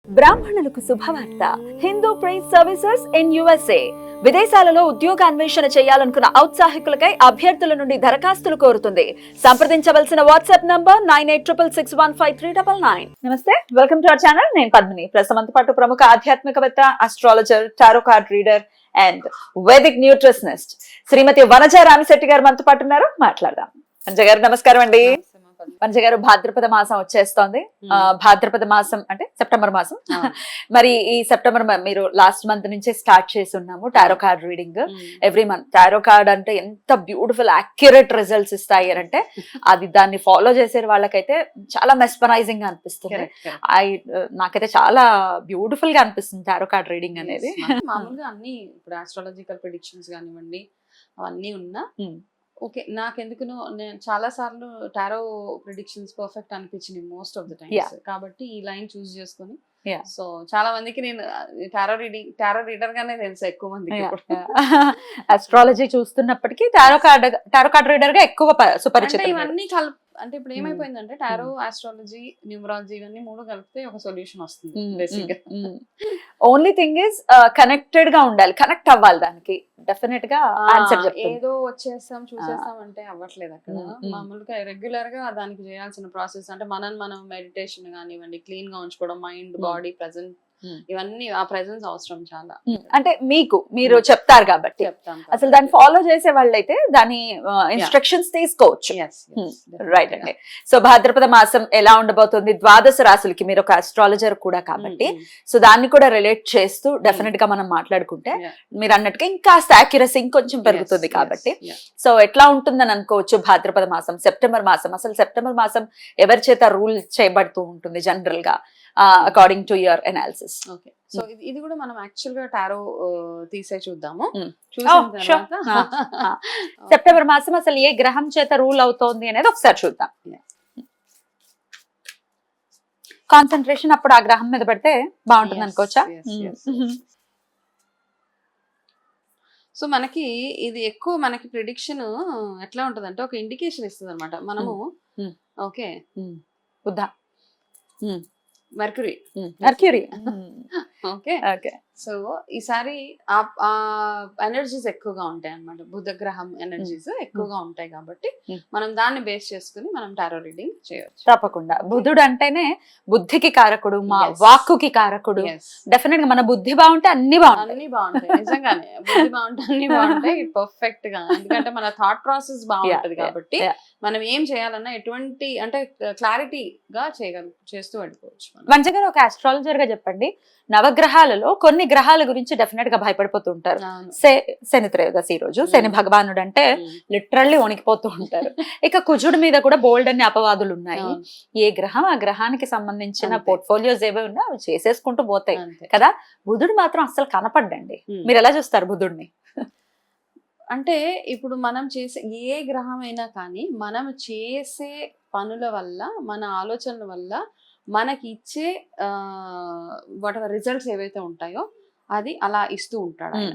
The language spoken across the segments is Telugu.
బ్రాహ్మణులకు శుభవార్త. Hindu priest services in USA. విదేశాలలో ఉద్యోగ అన్వేషణ చేయాలనుకున్న ఔత్సాహికులకై అభ్యర్థుల నుండి దరఖాస్తులు కోరుతుంది. సంప్రదించవలసిన వాట్సాప్ నంబర్ 9866153999. నమస్తే, వెల్కమ్ టు అవర్ ఛానల్. నేను పద్మిని. ప్రస్తుతం పాటు ప్రముఖ ఆధ్యాత్మికవేత్త, astrologer, tarot card reader and vedic nutritionist Shrimati Vanaja Ramisetti garu మనతో పాటు ఉన్నారు. మాట్లాడదాం. వనజ గారు నమస్కారం అండి. వనజ గారు, భాద్రపద మాసం వచ్చేస్తోంది. భాద్రపద మాసం అంటే సెప్టెంబర్ మాసం. మరి ఈ సెప్టెంబర్ మీరు లాస్ట్ మంత్ నుంచే స్టార్ట్ చేసి ఉన్నాము tarot card reading. Every month tarot card అంటే ఎంత బ్యూటిఫుల్ యాక్యురేట్ రిజల్ట్స్ ఇస్తాయి అంటే అది దాన్ని ఫాలో చేసే వాళ్ళకైతే చాలా మెస్పరైజింగ్ గా అనిపిస్తుంది. నాకైతే చాలా బ్యూటిఫుల్ గా అనిపిస్తుంది టారో కార్డ్ రీడింగ్ అనేది. మామూలుగా అన్ని ఇప్పుడు ఆస్ట్రాలజికల్ ప్రెడిక్షన్స్ కానివ్వండి అవన్నీ ఉన్నా ఓకే, నాకెందుకునో నేను చాలా సార్లు టారో ప్రిడిక్షన్స్ పర్ఫెక్ట్ అనిపించింది మోస్ట్ ఆఫ్ ద టైమ్స్. కాబట్టి ఈ లైన్ చూస్ చేసుకొని సో చాలా మందికి నేను టారో రీడర్ గానే తెలుసు ఎక్కువ మందికి. అస్ట్రాలజీ చూస్తున్నప్పటికీ టారో కార్డ్ రీడర్ గా ఎక్కువ సుపరిచితం. ఇవన్నీ అంటే ఇప్పుడు ఏమైపోయిందంటే టారో, ఆస్ట్రాలజీ, న్యూమరాలజీ ఇవన్నీ మూడు కలిపితే ఒక సొల్యూషన్ వస్తుంది బేసిక్ గా. ఓన్లీ థింగ్ ఇస్ కనెక్టెడ్ గా ఉండాలి, కనెక్ట్ అవ్వాలి దానికి. డెఫినెట్ గా ఆన్సర్ ఏదో వచ్చేస్తాం చూసేస్తాం అంటే అవ్వట్లేదు అక్కడ. మామూలుగా రెగ్యులర్ గా దానికి చేయాల్సిన ప్రాసెస్ అంటే మనం మెడిటేషన్ కానివ్వండి, క్లీన్ గా ఉంచుకోవడం, మైండ్, బాడీ ప్రెజెంట్, ఇవన్నీ ఆ ప్రెజెన్స్ అవసరం చాలా. అంటే మీరు చెప్తారు కాబట్టి అసలు దాన్ని ఫాలో చేసే వాళ్ళైతే దాని ఇన్స్ట్రక్షన్స్ తీసుకోవచ్చు. రైట్ అండి. సో భాద్రపద మాసం ఎలా ఉండబోతుంది, ద్వాదశ రాశులకి మీరు ఒక అస్ట్రాలజర్ కూడా కాబట్టి సో దాన్ని కూడా రిలేట్ చేస్తూ డెఫినెట్ గా మనం మాట్లాడుకుంటే మీరు అన్నట్టుగా ఇంకాస్త యాక్యురసీ ఇంకొంచెం పెరుగుతుంది కాబట్టి సో ఎట్లా ఉంటుందని అనుకోవచ్చు. భాద్రపద మాసం, సెప్టెంబర్ మాసం, అసలు సెప్టెంబర్ మాసం ఎవరి చేత రూల్ చేయబడుతూ ఉంటుంది జనరల్ గా according to your analysis? Okay, so ఇది కూడా మనం యాక్చువల్ గా టారో తీసే చూద్దాము. సెప్టెంబర్ మాసం అసలు ఏ గ్రహం చేత రూల్ అవుతోంది అనేది ఒకసారి చూద్దాం. కాన్సన్ట్రేషన్ అప్పుడు ఆ గ్రహం మీద పెడితే బాగుంటుంది అనుకోవచ్చా? సో మనకి ఇది ఎక్కువ మనకి ప్రిడిక్షన్ ఎట్లా ఉంటదంటే ఒక ఇండికేషన్ ఇస్తుంది అనమాట. మనము okay Buddha, mercury okay okay. So ఈసారి ఆ ఎనర్జీస్ ఎక్కువగా ఉంటాయి అన్నమాట. బుధ గ్రహం ఎనర్జీస్ ఎక్కువగా ఉంటాయి కాబట్టి మనం దాన్ని బేస్ చేసుకుని మనం టారో రీడింగ్ చేయొచ్చు. తప్పకుండా. బుధుడు అంటేనే బుద్ధికి కారకుడు, మా వాక్కుకి కారకుడు. డెఫినెట్ గా మన బుద్ధి బాగుంటే అన్ని బాగుంటాయి. నిజంగానే బుద్ధి బాగుంటే అన్ని బాగుంటాయి పర్ఫెక్ట్ గా. ఎందుకంటే మన థాట్ ప్రాసెస్ బాగుంటది కాబట్టి మనం ఏం చేయాలన్నా ఎటువంటి అంటే క్లారిటీగా చేస్తూ వెళ్ళిపోవచ్చు. మంచి గారు, ఒక ఆస్ట్రాలజర్ గా చెప్పండి, నవగ్రహాలలో కొన్ని గ్రహాల గురించి డెఫినెట్ గా భయపడిపోతూ ఉంటారు. శని త్రయోదశి రోజు శని భగవానుడు అంటే లిటరల్లీ వణికిపోతూ ఉంటారు. ఇక కుజుడి మీద కూడా బోల్డ్ అన్ని అపవాదులు ఉన్నాయి. ఏ గ్రహం ఆ గ్రహానికి సంబంధించిన పోర్ట్ఫోలియోస్ ఏవో ఉన్నా అవి చేసేసుకుంటూ పోతాయి కదా. బుధుడు మాత్రం అసలు కనపడ్డండి. మీరు ఎలా చూస్తారు బుధుడిని? అంటే ఇప్పుడు మనం చేసే ఏ గ్రహం అయినా కానీ మనం చేసే పనుల వల్ల, మన ఆలోచనల వల్ల మనకి ఇచ్చే వాట్ ఎవర్ రిజల్ట్స్ ఏవైతే ఉంటాయో అది అలా ఇస్తూ ఉంటాడు ఆయన.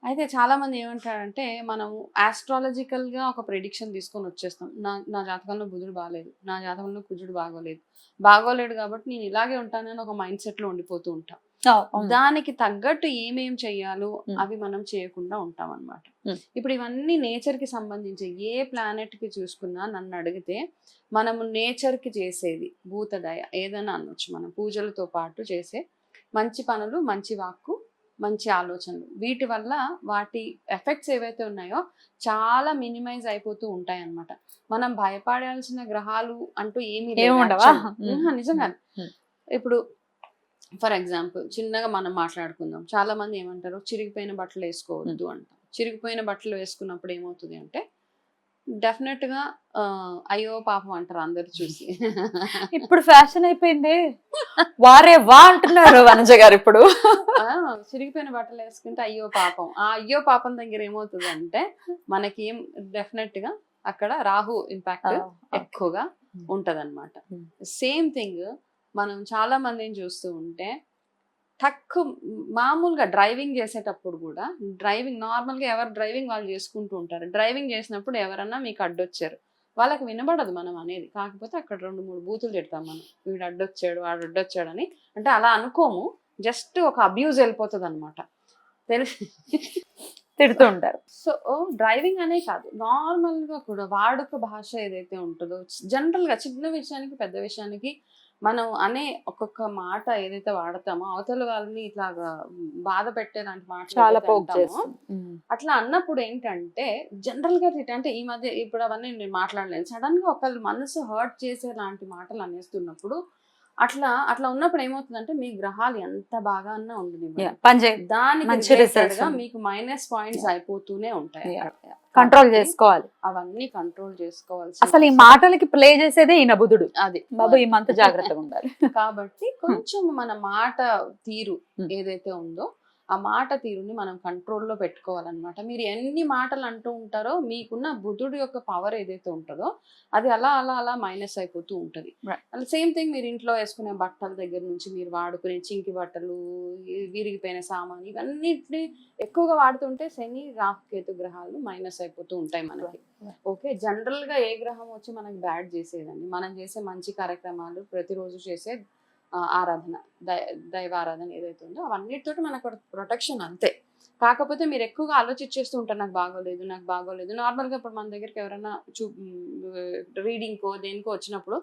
అయితే చాలా మంది ఏమంటారంటే మనం ఆస్ట్రాలజికల్ గా ఒక ప్రెడిక్షన్ తీసుకొని వచ్చేస్తాం. నా జాతకంలో బుధుడు బాగాలేదు, నా జాతకంలో కుజుడు బాగోలేడు కాబట్టి నేను ఇలాగే ఉంటానని ఒక మైండ్ సెట్ లో ఉండిపోతూ ఉంటాం. దానికి తగ్గట్టు ఏమేం చెయ్యాలో అవి మనం చేయకుండా ఉంటాం అన్నమాట. ఇప్పుడు ఇవన్నీ నేచర్ కి సంబంధించి ఏ ప్లానెట్ కి చూసుకున్నా నన్ను అడిగితే మనము నేచర్ కి చేసేది భూతదయ ఏదైనా అనొచ్చు. మనం పూజలతో పాటు చేసే మంచి పనులు, మంచి వాక్కు, మంచి ఆలోచనలు, వీటి వల్ల వాటి ఎఫెక్ట్స్ ఏవైతే ఉన్నాయో చాలా మినిమైజ్ అయిపోతూ ఉంటాయి అన్నమాట. మనం భయపడాల్సిన గ్రహాలు అంటూ ఏమీ నిజంగా. ఇప్పుడు ఫర్ ఎగ్జాంపుల్ చిన్నగా మనం మాట్లాడుకుందాం. చాలా మంది ఏమంటారు, చిరిగిపోయిన బట్టలు వేసుకోవద్దు అంటాం. చిరిగిపోయిన బట్టలు వేసుకున్నప్పుడు ఏమవుతుంది అంటే డెఫినెట్ గా అయ్యో పాపం అంటారు అందరు చూసి. ఇప్పుడు ఫ్యాషన్ అయిపోయింది, వారే వా అంటున్నారు వనజ గారు. ఇప్పుడు చిరిగిపోయిన బట్టలు వేసుకుంటే అయ్యో పాపం. ఆ అయ్యో పాపం దగ్గర ఏమవుతుంది అంటే మనకి ఏం డెఫినెట్ గా అక్కడ రాహు ఇంపాక్ట్ ఎక్కువగా ఉంటది అనమాట. సేమ్ థింగ్ మనం చాలా మందిని చూస్తూ ఉంటే మామూలుగా డ్రైవింగ్ చేసేటప్పుడు కూడా నార్మల్గా ఎవరు డ్రైవింగ్ వాళ్ళు చేసుకుంటూ ఉంటారు. డ్రైవింగ్ చేసినప్పుడు ఎవరన్నా మీకు అడ్డొచ్చారు, వాళ్ళకి వినబడదు మనం అనేది. కాకపోతే అక్కడ 2-3 బూతులు తిడతాం మనం. వీడు అడ్డొచ్చాడు, వాడు అడ్డొచ్చాడు అని. అంటే అలా అనుకోము, జస్ట్ ఒక అబ్యూజ్ వెళ్ళిపోతుంది అనమాట. తెలిసి తిడుతూ ఉంటారు. సో డ్రైవింగ్ అనే కాదు, నార్మల్ గా కూడా వాడుక భాష ఏదైతే ఉంటుందో, జనరల్ గా చిన్న విషయానికి పెద్ద విషయానికి మనం అనే ఒక్కొక్క మాట ఏదైతే వాడతామో అవతల వాళ్ళని ఇట్లాగా బాధ పెట్టేలాంటి మాటలు చాలా ఏదైతే పోక్ అంటామో, చేస్తుంది. అట్లా అన్నప్పుడు ఏంటంటే జనరల్ గా అంటే ఈ మధ్య ఇప్పుడు అవన్నీ నేను మాట్లాడలేను. సడన్ గా ఒకళ్ళ మనసు హర్ట్ చేసే లాంటి మాటలు అనేస్తున్నప్పుడు అట్లా ఉన్నప్పుడు ఏమవుతుందంటే మీ గ్రహాలు ఎంత బాగా అన్నా ఉండనివ్వండి, దానికి మంచి related results గా ఉంది. మీకు మైనస్ పాయింట్స్ అయిపోతూనే ఉంటాయి. కంట్రోల్ కాబట్టి చేసుకోవాలి. అవన్నీ కంట్రోల్ చేసుకోవాల్సి అసలు ఈ మాటలకి ప్లే చేసేదే ఈయన బుధుడు. అది బాబు ఈ మంత్ జాగ్రత్తగా ఉండాలి. కాబట్టి కొంచెం మన మాట తీరు Hmm. ఏదైతే ఉందో ఆ మాట తీరుని మనం కంట్రోల్లో పెట్టుకోవాలన్నమాట. మీరు ఎన్ని మాటలు అంటూ ఉంటారో మీకున్న బుధుడు యొక్క పవర్ ఏదైతే ఉంటుందో అది అలా అలా అలా మైనస్ అయిపోతూ ఉంటుంది. Right. అలా సేమ్ థింగ్ మీరు ఇంట్లో వేసుకునే బట్టల దగ్గర నుంచి మీరు వాడుకునే చింకి బట్టలు, విరిగిపోయిన సామాన్, ఇవన్నిటిని ఎక్కువగా వాడుతుంటే శని రాహు కేతు గ్రహాలు మైనస్ అయిపోతూ ఉంటాయి మనకి. ఓకే, జనరల్ గా ఏ గ్రహం వచ్చి మనకి బ్యాడ్ చేసేదండి, మనం చేసే మంచి కార్యక్రమాలు, ప్రతిరోజు చేసే ఆరాధన, దైవ ఆరాధన ఏదైతే ఉందో అవన్నిటితోటి మనకు ప్రొటెక్షన్ అంతే. కాకపోతే మీరు ఎక్కువగా ఆలోచించేస్తూ ఉంటారు, నాకు బాగోలేదు. నార్మల్గా ఇప్పుడు మన దగ్గరికి ఎవరైనా రీడింగ్కో దేనికో వచ్చినప్పుడు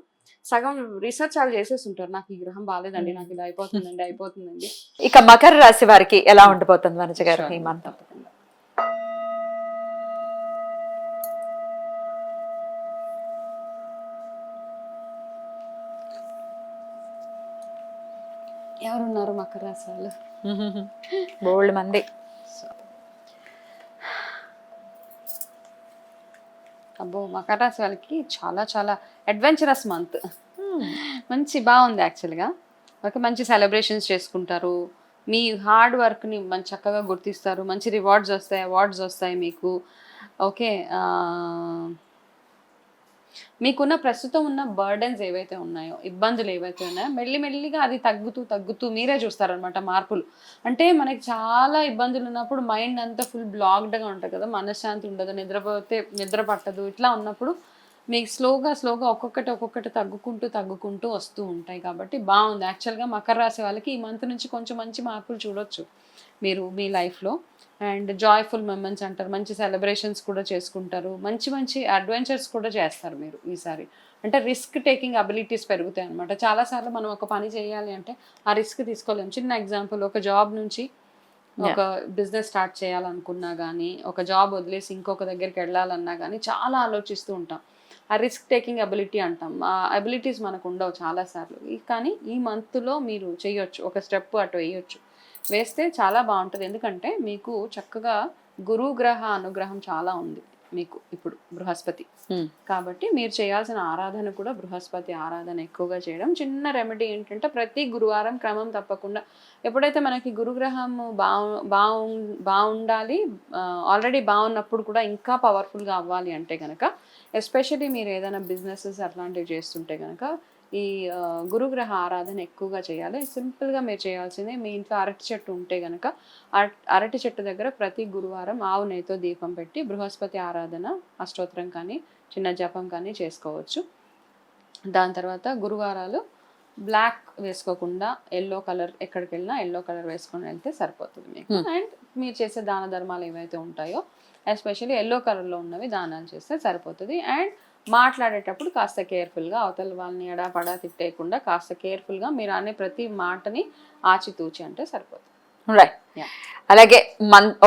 సగం రీసెర్చ్ వాళ్ళు చేసేస్తుంటారు, నాకు ఈ గ్రహం బాగాలేదండి, నాకు ఇది అయిపోతుందండి. ఇక మకర రాశి వారికి ఎలా ఉండిపోతుంది వనజ గారు ఈ మంత్? తప్పకుండా. ఎవరున్నారు మకర రాశి వాళ్ళు? బోల్డ్ మంది. అబ్బో, మకర రాశి వాళ్ళకి చాలా చాలా అడ్వెంచరస్ మంత్. మంచి బాగుంది యాక్చువల్గా. ఓకే, మంచి సెలబ్రేషన్స్ చేసుకుంటారు, మీ హార్డ్ వర్క్ని మంచి చక్కగా గుర్తిస్తారు, మంచి రివార్డ్స్ వస్తాయి, అవార్డ్స్ వస్తాయి మీకు. ఓకే, మీకున్న ప్రస్తుతం ఉన్న బర్డెన్స్ ఏవైతే ఉన్నాయో, ఇబ్బందులు ఏవైతే ఉన్నాయో మెల్లిమెల్లిగా అది తగ్గుతూ మీరే చూస్తారనమాట మార్పులు. అంటే మనకి చాలా ఇబ్బందులు ఉన్నప్పుడు మైండ్ అంతా ఫుల్ బ్లాక్డ్గా ఉంటుంది కదా, మనశ్శాంతి ఉండదు, నిద్రపోతే నిద్ర పట్టదు. ఇట్లా ఉన్నప్పుడు మీకు స్లోగా ఒక్కొక్కటి తగ్గుకుంటూ వస్తూ ఉంటాయి. కాబట్టి బాగుంది యాక్చువల్గా. మకర రాశి వాళ్ళకి ఈ మంత్ నుంచి కొంచెం మంచి మార్పులు చూడొచ్చు మీరు మీ లైఫ్లో. అండ్ జాయ్ఫుల్ మూమెంట్స్ అంటారు, మంచి సెలబ్రేషన్స్ కూడా చేసుకుంటారు, మంచి అడ్వెంచర్స్ కూడా చేస్తారు మీరు ఈసారి. అంటే రిస్క్ టేకింగ్ అబిలిటీస్ పెరుగుతాయి అనమాట. చాలాసార్లు మనం ఒక పని చేయాలి అంటే ఆ రిస్క్ తీసుకోలేము. చిన్న ఎగ్జాంపుల్, ఒక జాబ్ నుంచి ఒక బిజినెస్ స్టార్ట్ చేయాలనుకున్నా కానీ, ఒక జాబ్ వదిలేసి ఇంకొక దగ్గరికి వెళ్ళాలన్నా కానీ చాలా ఆలోచిస్తూ ఉంటాం. ఆ రిస్క్ టేకింగ్ అబిలిటీ అంటాం. ఆ అబిలిటీస్ మనకు ఉండవు చాలాసార్లు. కానీ ఈ మంత్లో మీరు చేయొచ్చు, ఒక స్టెప్ అటు వేస్తే చాలా బాగుంటుంది. ఎందుకంటే మీకు చక్కగా గురు గ్రహ అనుగ్రహం చాలా ఉంది మీకు ఇప్పుడు, బృహస్పతి. కాబట్టి మీరు చేయాల్సిన ఆరాధన కూడా బృహస్పతి ఆరాధన ఎక్కువగా చేయడం. చిన్న రెమెడీ ఏంటంటే ప్రతి గురువారం క్రమం తప్పకుండా, ఎప్పుడైతే మనకి గురుగ్రహం బాగుండాలి, ఆల్రెడీ బాగున్నప్పుడు కూడా ఇంకా పవర్ఫుల్గా అవ్వాలి అంటే కనుక, ఎస్పెషల్లీ మీరు ఏదైనా బిజినెసెస్ అట్లాంటివి చేస్తుంటే కనుక ఈ గురుగ్రహ ఆరాధన ఎక్కువగా చేయాలి. సింపుల్గా మీరు చేయాల్సిందే, మీ ఇంట్లో అరటి చెట్టు ఉంటే కనుక అరటి చెట్టు దగ్గర ప్రతి గురువారం ఆవు నెయ్యితో దీపం పెట్టి బృహస్పతి ఆరాధన, అష్టోత్తరం కానీ చిన్న జపం కానీ చేసుకోవచ్చు. దాని తర్వాత గురువారాలు బ్లాక్ వేసుకోకుండా ఎల్లో కలర్, ఎక్కడికి వెళ్ళినా ఎల్లో కలర్ వేసుకొని వెళ్తే సరిపోతుంది మీకు. అండ్ మీరు చేసే దాన ధర్మాలు ఏవైతే ఉంటాయో ఎస్పెషల్లీ ఎల్లో కలర్లో ఉన్నవి దానాలు చేస్తే సరిపోతుంది. అండ్ మాట్లాడేటప్పుడు కాస్త కేర్ఫుల్గా, అవతల వాళ్ళని ఎడాపడా తిట్టేయకుండా కాస్త కేర్ఫుల్గా మీరు అనే ప్రతి మాటని ఆచితూచి అంటే సరిపోతుంది. రైట్. అలాగే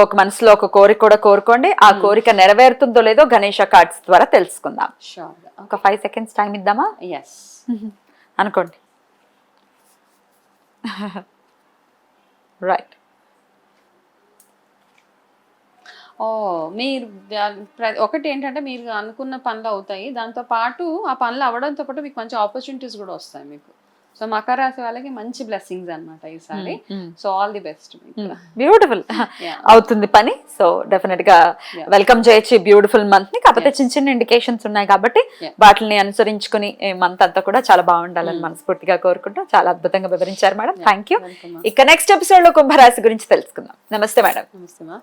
ఒక మనసులో ఒక కోరిక కూడా కోరుకోండి, ఆ కోరిక నెరవేరుతుందో లేదో గణేష కార్డ్స్ ద్వారా తెలుసుకుందాం. షూర్గా. ఒక 5 seconds టైం ఇద్దామా? ఎస్, అనుకోండి. రైట్. మీరు ఒకటి ఏంటంటే మీరు అనుకున్న పనులు అవుతాయి, దాంతో పాటు ఆ పనులు అవ్వడంతో పాటు మీకు మంచి ఆపర్చునిటీస్ కూడా వస్తాయి మీకు. సో మకర రాశి వాళ్ళకి మంచి బ్లెస్సింగ్స్ అన్నమాట ఈసారి. So all the best. Beautiful అవుతుంది పని. సో డెఫినెట్ గా వెల్కమ్ చేయొచ్చు బ్యూటిఫుల్ మంత్ ని. కాకపోతే చిన్న ఇండికేషన్స్ ఉన్నాయి కాబట్టి వాటిని అనుసరించుకుని మంత్ అంతా కూడా చాలా బాగుండాలని మనస్ఫూర్తిగా కోరుకుంటూ చాలా అద్భుతంగా వివరించారు మేడం. Thank you. ఇక నెక్స్ట్ ఎపిసోడ్ లో కుంభరాశి గురించి తెలుసుకుందాం. నమస్తే మేడం. నమస్తే.